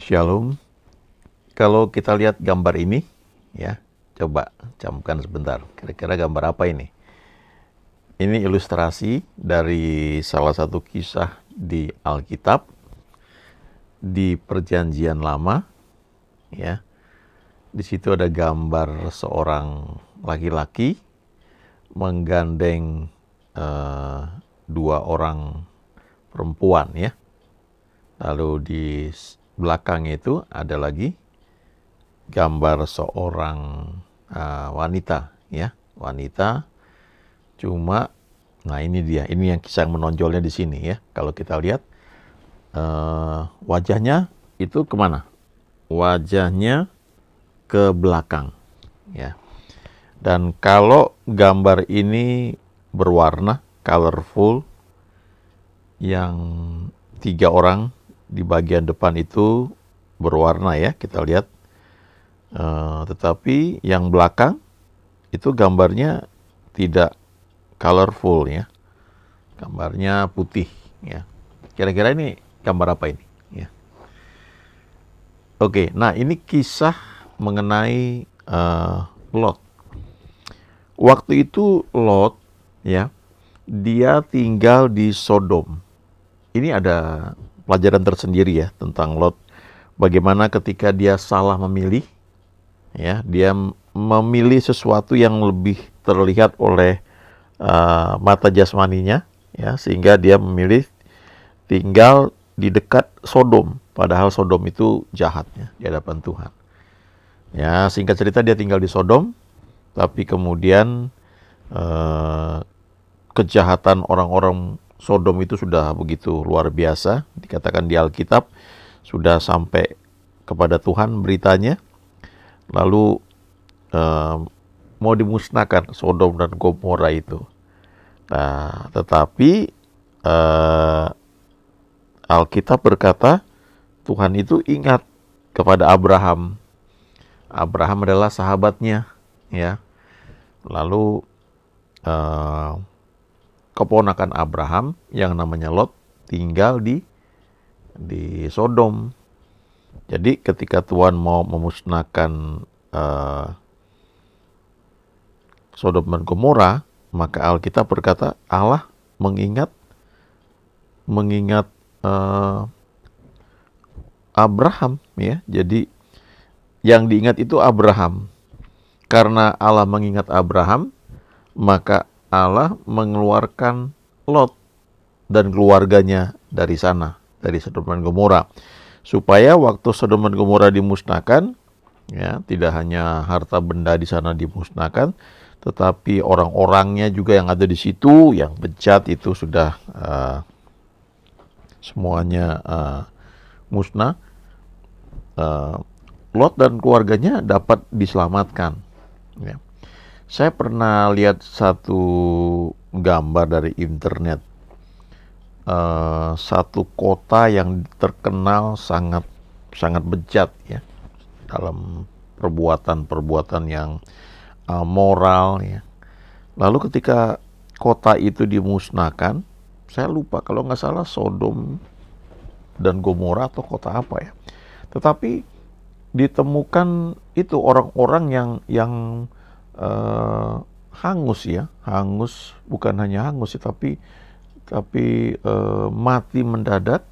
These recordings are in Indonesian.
Shalom. Kalau kita lihat gambar ini, ya, coba camkan sebentar. Kira-kira gambar apa ini? Ini ilustrasi dari salah satu kisah di Alkitab, di Perjanjian Lama, ya. Di situ ada gambar seorang laki-laki menggandeng dua orang perempuan, ya. Lalu di belakang itu ada lagi gambar seorang wanita, ya, wanita. Cuma, nah ini dia, ini yang kisah menonjolnya di sini, ya. Kalau kita lihat wajahnya itu kemana? Wajahnya ke belakang, ya. Dan kalau gambar ini berwarna, colorful, yang tiga orang di bagian depan itu berwarna, ya, kita lihat. Tetapi yang belakang itu gambarnya tidak colorful, ya. Gambarnya putih, ya. Kira-kira ini gambar apa ini? Ya. Oke, nah ini kisah mengenai Lot. Waktu itu Lot, ya, dia tinggal di Sodom. Ini ada pelajaran tersendiri, ya, tentang Lot. Bagaimana ketika dia salah memilih, ya, dia memilih sesuatu yang lebih terlihat oleh mata jasmaninya, ya, sehingga dia memilih tinggal di dekat Sodom, padahal Sodom itu jahatnya di hadapan Tuhan. Ya, singkat cerita dia tinggal di Sodom, tapi kemudian kejahatan orang-orang Sodom itu sudah begitu luar biasa, dikatakan di Alkitab sudah sampai kepada Tuhan beritanya, lalu mau dimusnahkan Sodom dan Gomora itu. Nah, tetapi Alkitab berkata Tuhan itu ingat kepada Abraham. Abraham adalah sahabatnya, ya. Lalu keponakan Abraham yang namanya Lot tinggal di Sodom. Jadi ketika Tuhan mau memusnahkan Sodom dan Gomora, maka Alkitab berkata Allah mengingat Abraham, ya. Jadi yang diingat itu Abraham. Karena Allah mengingat Abraham, maka Allah mengeluarkan Lot dan keluarganya dari sana, dari Sodom dan Gomora, supaya waktu Sodom dan Gomora dimusnahkan, ya, tidak hanya harta benda di sana dimusnahkan, tetapi orang-orangnya juga yang ada di situ, yang bejat itu sudah semuanya musnah. Lot dan keluarganya dapat diselamatkan, ya. Saya pernah lihat satu gambar dari internet, satu kota yang terkenal sangat bejat, ya, dalam perbuatan yang moral, ya. Lalu ketika kota itu dimusnahkan, saya lupa kalau nggak salah Sodom dan Gomora atau kota apa, ya. Tetapi ditemukan itu orang-orang yang hangus, ya, hangus, bukan hanya hangus, ya, tapi mati mendadak,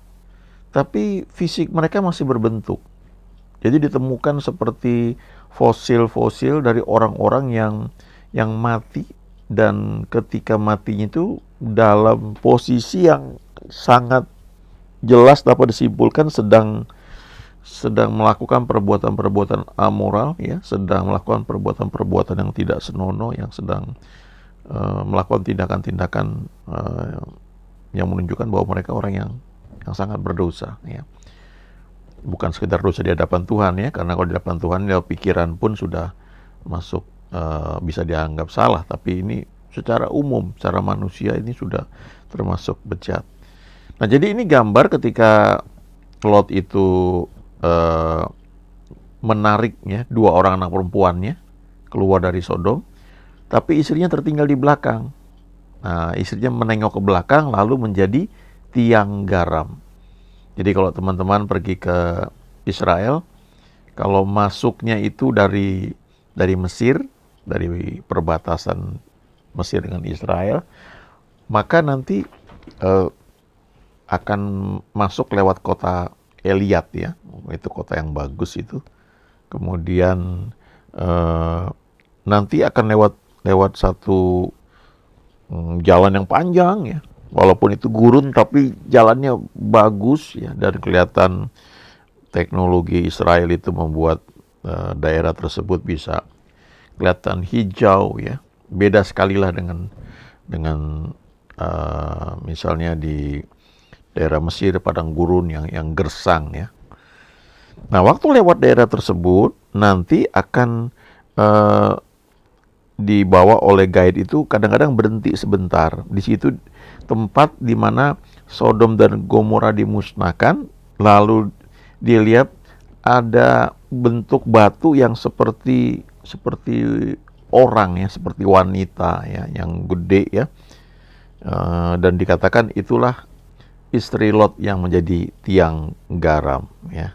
tapi fisik mereka masih berbentuk. Jadi ditemukan seperti fosil-fosil dari orang-orang yang mati, dan ketika matinya itu dalam posisi yang sangat jelas dapat disimpulkan sedang melakukan perbuatan-perbuatan amoral, ya, sedang melakukan perbuatan-perbuatan yang tidak senonoh, yang sedang melakukan tindakan-tindakan yang menunjukkan bahwa mereka orang yang sangat berdosa, ya. Bukan sekedar dosa di hadapan Tuhan, ya, karena kalau di hadapan Tuhan ya pikiran pun sudah masuk bisa dianggap salah, tapi ini secara umum, secara manusia ini sudah termasuk bejat. Nah, jadi ini gambar ketika Lot itu menariknya dua orang anak perempuannya keluar dari Sodom, tapi istrinya tertinggal di belakang. Nah, istrinya menengok ke belakang lalu menjadi tiang garam. Jadi kalau teman-teman pergi ke Israel, kalau masuknya itu dari Mesir, dari perbatasan Mesir dengan Israel, maka nanti eh, akan masuk lewat kota Eliat ya, itu kota yang bagus itu. Kemudian eh, nanti akan lewat satu jalan yang panjang ya, walaupun itu gurun tapi jalannya bagus ya, dan kelihatan teknologi Israel itu membuat daerah tersebut bisa kelihatan hijau ya, beda sekali lah dengan misalnya di daerah Mesir padang gurun yang gersang ya. Nah, waktu lewat daerah tersebut nanti akan dibawa oleh guide itu kadang-kadang berhenti sebentar. Di situ tempat di mana Sodom dan Gomora dimusnahkan, lalu dia lihat ada bentuk batu yang seperti orang ya, seperti wanita ya, yang gede ya. Dan dikatakan itulah istri Lot yang menjadi tiang garam ya.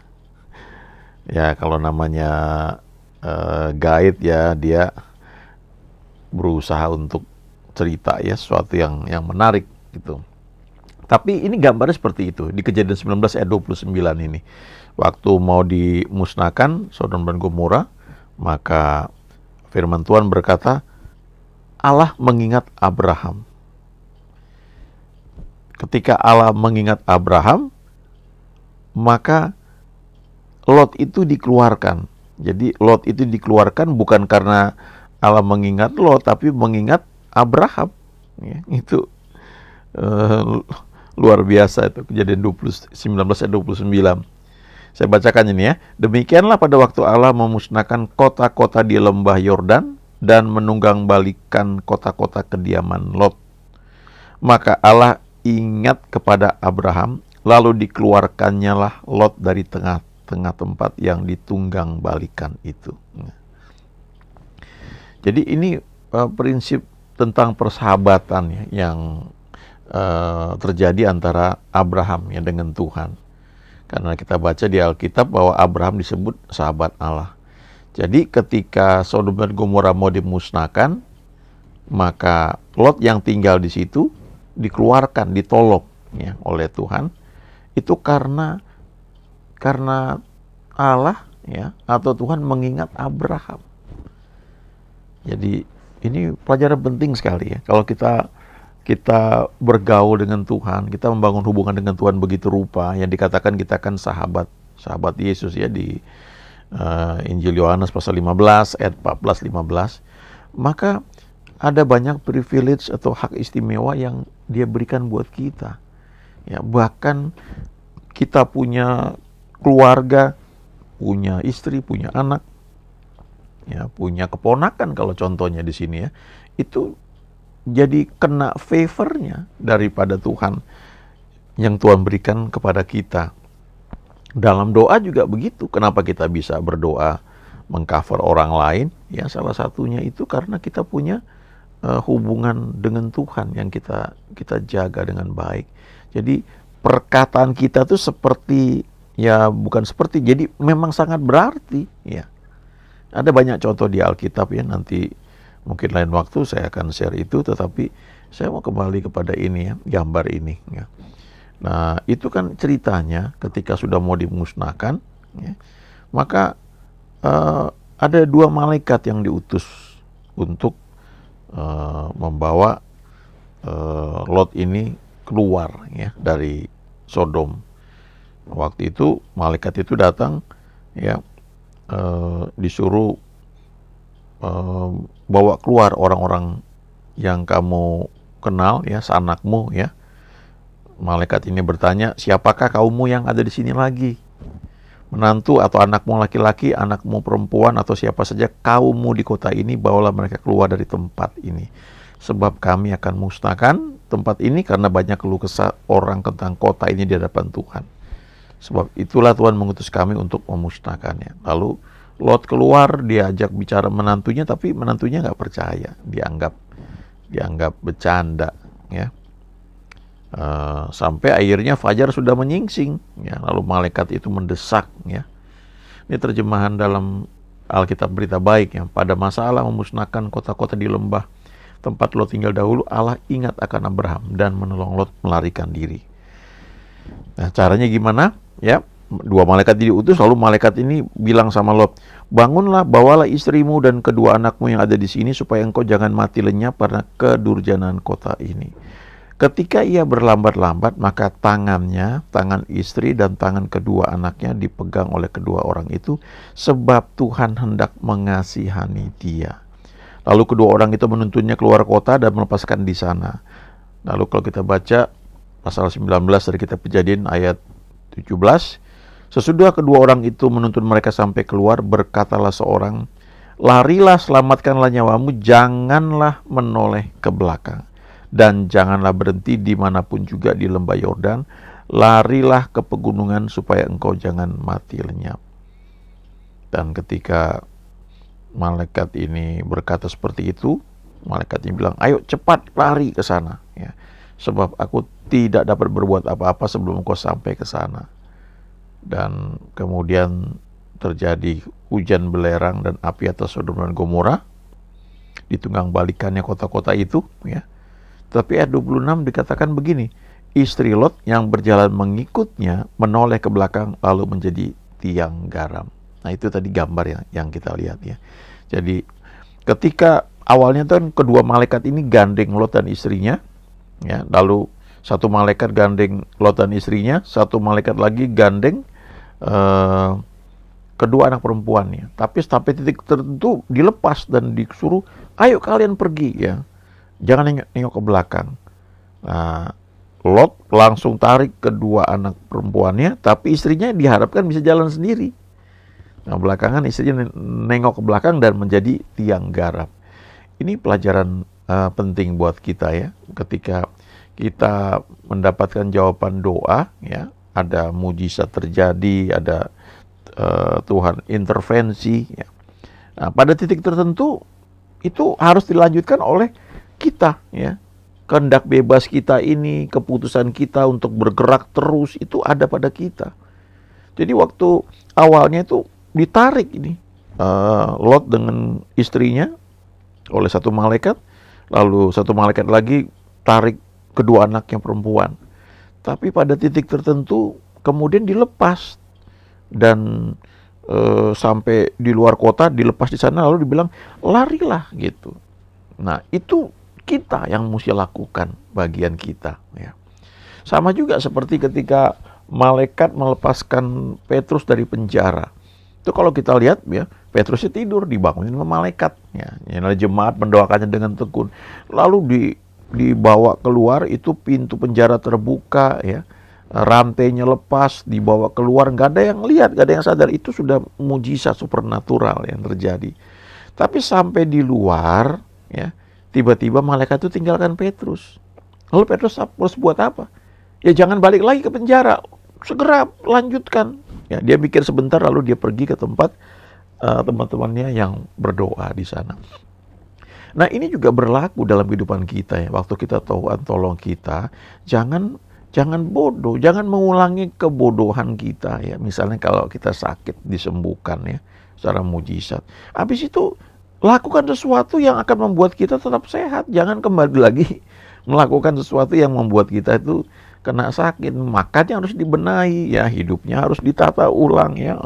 Ya kalau namanya guide ya, dia berusaha untuk cerita ya sesuatu yang menarik gitu. Tapi ini gambarnya seperti itu di Kejadian 19 ayat 29 ini. Waktu mau dimusnahkan Sodom dan Gomora, maka firman Tuhan berkata, Allah mengingat Abraham. Ketika Allah mengingat Abraham, maka Lot itu dikeluarkan. Jadi Lot itu dikeluarkan bukan karena Allah mengingat Lot, tapi mengingat Abraham. Ya, itu luar biasa itu, Kejadian 19 ayat 29. Saya bacakan ini ya. Demikianlah pada waktu Allah memusnahkan kota-kota di lembah Yordan dan menunggang balikan kota-kota kediaman Lot. Maka Allah ingat kepada Abraham, lalu dikeluarkannya lah Lot dari tengah-tengah tempat yang ditunggang balikan itu. Jadi ini prinsip tentang persahabatan ya, yang terjadi antara Abraham ya dengan Tuhan. Karena kita baca di Alkitab bahwa Abraham disebut sahabat Allah. Jadi ketika Sodom dan Gomora mau dimusnahkan, maka Lot yang tinggal di situ dikeluarkan, ditolong ya oleh Tuhan. Itu karena Allah ya, atau Tuhan mengingat Abraham. Jadi ini pelajaran penting sekali ya. Kalau kita bergaul dengan Tuhan, kita membangun hubungan dengan Tuhan begitu rupa, yang dikatakan kita kan sahabat Yesus ya di Injil Yohanes pasal 15 ayat 14-15, maka ada banyak privilege atau hak istimewa yang dia berikan buat kita. Ya, bahkan kita punya keluarga, punya istri, punya anak, ya, punya keponakan kalau contohnya di sini ya, itu jadi kena favornya daripada Tuhan yang Tuhan berikan kepada kita. Dalam doa juga begitu. Kenapa kita bisa berdoa mengcover orang lain? Ya salah satunya itu karena kita punya hubungan dengan Tuhan yang kita jaga dengan baik. Jadi perkataan kita tuh seperti, ya bukan seperti, jadi memang sangat berarti ya. Ada banyak contoh di Alkitab ya, nanti mungkin lain waktu saya akan share itu, tetapi saya mau kembali kepada ini ya, gambar ini ya. Nah, itu kan ceritanya ketika sudah mau dimusnahkan ya, maka ada dua malaikat yang diutus untuk membawa Lot ini keluar ya dari Sodom. Waktu itu malaikat itu datang ya, disuruh bawa keluar orang-orang yang kamu kenal ya, sanakmu ya. Malaikat ini bertanya, siapakah kaummu yang ada di sini lagi? Menantu atau anakmu laki-laki, anakmu perempuan, atau siapa saja kaummu di kota ini, bawalah mereka keluar dari tempat ini. Sebab kami akan musnahkan tempat ini karena banyak keluh kesah orang tentang kota ini di hadapan Tuhan. Sebab itulah Tuhan mengutus kami untuk memusnahkannya. Lalu Lot keluar, diajak bicara menantunya, tapi menantunya nggak percaya, dianggap bercanda, ya. Sampai akhirnya fajar sudah menyingsing, ya. Lalu malaikat itu mendesak, ya. Ini terjemahan dalam Alkitab Berita Baik yang pada masa Allah memusnahkan kota-kota di lembah tempat Lot tinggal dahulu, Allah ingat akan Abraham dan menolong Lot melarikan diri. Nah, caranya gimana? Ya, dua malaikat diutus, lalu malaikat ini bilang sama Lot, bangunlah, bawalah istrimu dan kedua anakmu yang ada di sini supaya engkau jangan mati lenyap karena kedurjanaan kota ini. Ketika ia berlambat-lambat, maka tangannya, tangan istri dan tangan kedua anaknya dipegang oleh kedua orang itu, sebab Tuhan hendak mengasihani dia. Lalu kedua orang itu menuntunnya keluar kota dan melepaskan di sana. Lalu kalau kita baca pasal 19 dari kitab Kejadian ayat 17, sesudah kedua orang itu menuntun mereka sampai keluar, berkatalah seorang, larilah, selamatkanlah nyawamu, janganlah menoleh ke belakang. Dan janganlah berhenti dimanapun juga di lembah Yordan, larilah ke pegunungan supaya engkau jangan mati lenyap. Dan ketika malaikat ini berkata seperti itu, malaikatnya bilang, ayo cepat lari ke sana, ya, sebab aku tidak dapat berbuat apa-apa sebelum engkau sampai ke sana. Dan kemudian terjadi hujan belerang dan api atas Sodom dan Gomora, ditunggang balikannya kota-kota itu, ya. Tapi ayat 26 dikatakan begini, istri Lot yang berjalan mengikutnya menoleh ke belakang lalu menjadi tiang garam. Nah, itu tadi gambar yang kita lihat, ya. Jadi ketika awalnya kan kedua malaikat ini gandeng Lot dan istrinya, ya, lalu satu malaikat gandeng Lot dan istrinya, satu malaikat lagi gandeng kedua anak perempuannya. Tapi sampai titik tertentu dilepas dan disuruh, ayo kalian pergi, ya. Jangan nengok ke belakang. Nah, Lot langsung tarik kedua anak perempuannya, tapi istrinya diharapkan bisa jalan sendiri. Nah, belakangan istrinya nengok ke belakang dan menjadi tiang garam. Ini pelajaran penting buat kita, ya. Ketika kita mendapatkan jawaban doa, ya, ada mujizat terjadi, ada Tuhan intervensi, ya. Nah, pada titik tertentu itu harus dilanjutkan oleh kita, ya. Kehendak bebas kita ini, keputusan kita untuk bergerak terus itu ada pada kita. Jadi waktu awalnya itu ditarik ini Lot dengan istrinya oleh satu malaikat, lalu satu malaikat lagi tarik kedua anaknya perempuan. Tapi pada titik tertentu kemudian dilepas dan sampai di luar kota, dilepas di sana, lalu dibilang larilah, gitu. Nah, itu kita yang mesti lakukan bagian kita, ya. Sama juga seperti ketika malaikat melepaskan Petrus dari penjara. Itu kalau kita lihat, ya, Petrusnya tidur, dibangunin sama malaikat, ya. Jemaat mendoakannya dengan tekun. Lalu dibawa keluar, itu pintu penjara terbuka, ya. Rantainya lepas, dibawa keluar, nggak ada yang lihat, nggak ada yang sadar. Itu sudah mujizat supernatural yang terjadi. Tapi sampai di luar, ya, tiba-tiba malaikat itu tinggalkan Petrus. Lalu Petrus harus buat apa? Ya jangan balik lagi ke penjara, segera lanjutkan. Ya, dia mikir sebentar lalu dia pergi ke tempat teman-temannya yang berdoa di sana. Nah, ini juga berlaku dalam kehidupan kita, ya. Waktu kita Tuhan tolong kita, jangan bodoh, jangan mengulangi kebodohan kita, ya. Misalnya kalau kita sakit disembuhkan, ya, secara mujizat. Habis itu lakukan sesuatu yang akan membuat kita tetap sehat. Jangan kembali lagi melakukan sesuatu yang membuat kita itu kena sakit. Makanya harus dibenahi, ya, hidupnya harus ditata ulang, ya,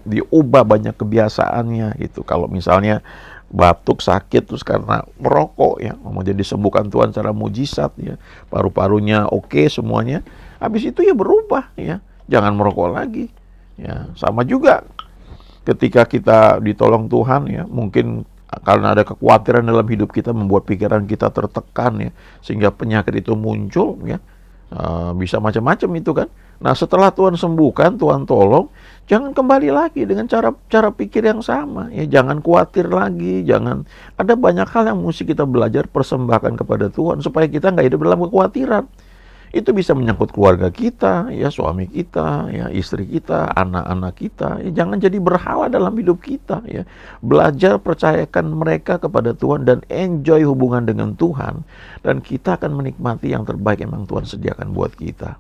diubah banyak kebiasaannya gitu. Kalau misalnya batuk sakit terus karena merokok, ya, mau jadi disembuhkan Tuhan secara mujizat, ya, paru-parunya oke semuanya, habis itu ya berubah, ya, jangan merokok lagi, ya. Sama juga ketika kita ditolong Tuhan, ya, mungkin karena ada kekhawatiran dalam hidup kita membuat pikiran kita tertekan, ya, sehingga penyakit itu muncul, ya. Bisa macam-macam itu kan. Nah, setelah Tuhan sembuhkan, Tuhan tolong, jangan kembali lagi dengan cara pikir yang sama, ya. Jangan khawatir lagi, jangan, ada banyak hal yang mesti kita belajar persembahkan kepada Tuhan supaya kita nggak hidup dalam kekhawatiran. Itu bisa menyangkut keluarga kita, ya, suami kita, ya, istri kita, anak-anak kita. Ya, jangan jadi berhala dalam hidup kita, ya. Belajar percayakan mereka kepada Tuhan dan enjoy hubungan dengan Tuhan, dan kita akan menikmati yang terbaik yang Tuhan sediakan buat kita.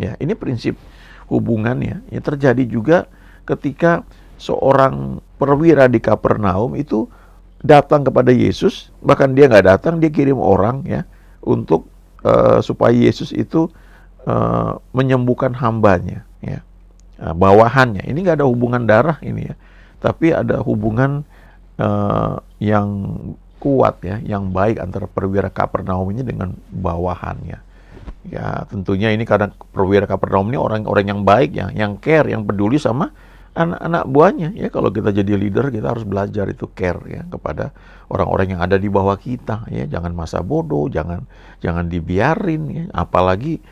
Ya, ini prinsip hubungannya. Ya, terjadi juga ketika seorang perwira di Kapernaum itu datang kepada Yesus, bahkan dia nggak datang, dia kirim orang ya untuk supaya Yesus itu menyembuhkan hambanya, ya, bawahannya. Ini nggak ada hubungan darah ini ya, tapi ada hubungan yang kuat ya, yang baik antara perwira Kapernaum ini dengan bawahannya. Ya tentunya ini karena perwira Kapernaum ini orang-orang yang baik ya, yang care, yang peduli sama anak-anak buahnya. Ya kalau kita jadi leader kita harus belajar itu care ya kepada orang-orang yang ada di bawah kita ya. Jangan masa bodoh, jangan dibiarin ya. Apalagi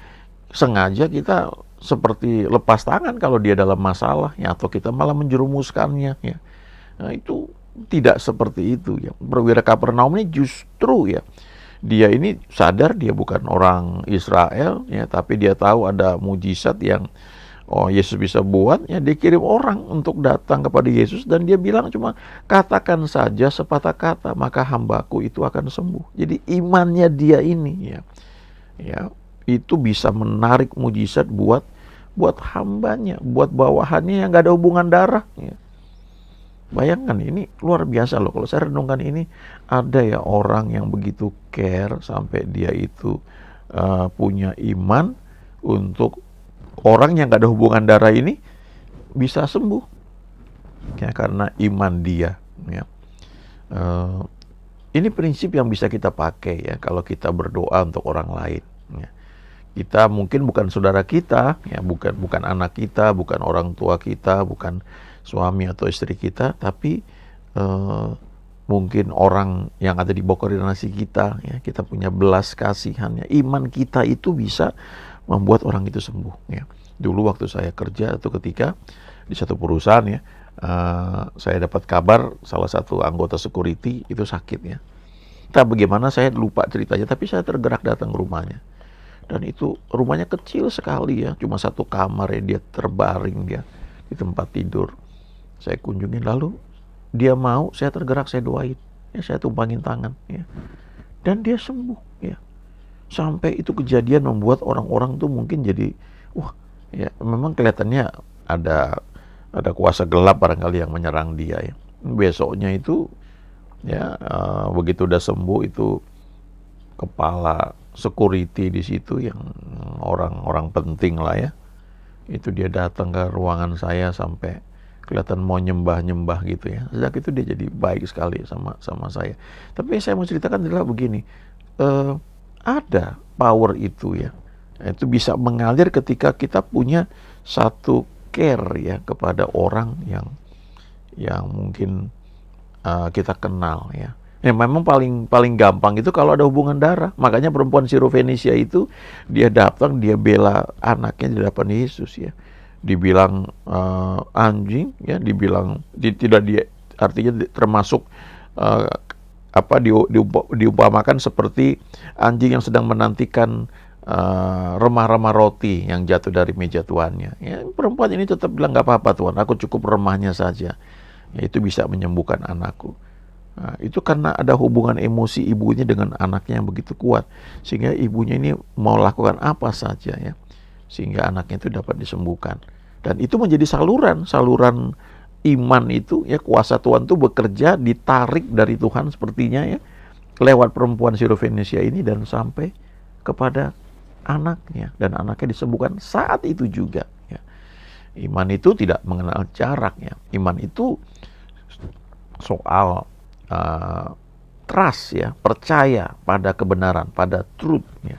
sengaja kita seperti lepas tangan kalau dia dalam masalah ya, atau kita malah menjerumuskannya ya. Nah, itu tidak seperti itu ya. Perwira Kapernaum ini justru ya, dia ini sadar dia bukan orang Israel ya, tapi dia tahu ada mujizat yang Yesus bisa buat ya, dia kirim orang untuk datang kepada Yesus dan dia bilang cuma katakan saja sepatah kata maka hambaku itu akan sembuh. Jadi imannya dia ini ya itu bisa menarik mujizat buat hambanya, buat bawahannya yang gak ada hubungan darah ya. Bayangkan ini luar biasa loh, kalau saya renungkan ini ada ya orang yang begitu care sampai dia itu punya iman untuk orang yang gak ada hubungan darah ini bisa sembuh ya karena iman dia ya. Ini prinsip yang bisa kita pakai ya kalau kita berdoa untuk orang lain ya. Kita mungkin bukan saudara kita ya, bukan anak kita, bukan orang tua kita, bukan suami atau istri kita, tapi mungkin orang yang ada di bawah koordinasi kita ya, kita punya belas kasihan ya. Iman kita itu bisa membuat orang itu sembuh ya. Dulu waktu saya kerja atau ketika di satu perusahaan ya, saya dapat kabar salah satu anggota security itu sakit ya. Entah bagaimana saya lupa ceritanya, tapi saya tergerak datang ke rumahnya. Dan itu rumahnya kecil sekali ya, cuma satu kamar ya, dia terbaring dia di tempat tidur. Saya kunjungin, lalu dia mau, saya tergerak, saya doain ya, saya tumpangin tangan ya, dan dia sembuh ya. Sampai itu kejadian membuat orang-orang tuh mungkin jadi wah ya, memang kelihatannya ada kuasa gelap barangkali yang menyerang dia ya. Besoknya itu ya begitu udah sembuh, itu kepala security di situ yang orang-orang penting lah ya, itu dia datang ke ruangan saya sampai kelihatan mau nyembah-nyembah gitu ya. Sejak itu dia jadi baik sekali sama saya. Tapi yang saya mau ceritakan adalah begini, ada power itu ya, itu bisa mengalir ketika kita punya satu care ya kepada orang yang mungkin kita kenal ya. Ya memang paling gampang itu kalau ada hubungan darah. Makanya perempuan Sirofenisia itu dia datang, dia bela anaknya di hadapan Yesus ya. Dibilang anjing ya, dibilang tidak dia, artinya termasuk diumpamakan seperti anjing yang sedang menantikan remah-remah roti yang jatuh dari meja tuannya. Ya, perempuan ini tetap bilang nggak apa-apa Tuhan, aku cukup remahnya saja. Ya, itu bisa menyembuhkan anakku. Nah, itu karena ada hubungan emosi ibunya dengan anaknya yang begitu kuat, sehingga ibunya ini mau lakukan apa saja ya, sehingga anaknya itu dapat disembuhkan. Dan itu menjadi saluran iman itu ya, kuasa Tuhan itu bekerja, ditarik dari Tuhan sepertinya ya, lewat perempuan Sirofenisia ini dan sampai kepada anaknya, dan anaknya disembuhkan saat itu juga ya. Iman itu tidak mengenal jarak ya. Iman itu soal trust ya, percaya pada kebenaran, pada truth ya.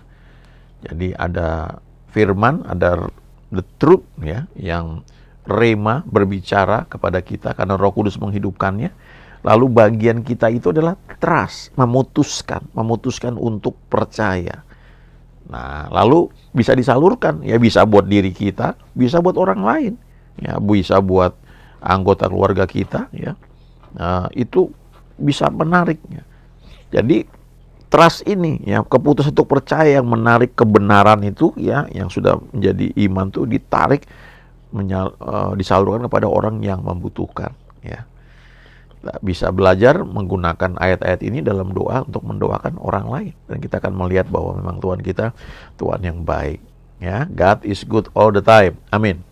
Jadi ada firman, ada the truth ya, yang rema berbicara kepada kita karena Roh Kudus menghidupkannya. Lalu bagian kita itu adalah trust, memutuskan untuk percaya. Nah, lalu bisa disalurkan ya, bisa buat diri kita, bisa buat orang lain ya, bisa buat anggota keluarga kita ya. Itu bisa menariknya. Jadi trust ini ya, keputusan untuk percaya yang menarik kebenaran itu ya, yang sudah menjadi iman tuh ditarik, disalurkan kepada orang yang membutuhkan ya. Kita bisa belajar menggunakan ayat-ayat ini dalam doa untuk mendoakan orang lain, dan kita akan melihat bahwa memang Tuhan kita Tuhan yang baik ya. God is good all the time. Amin.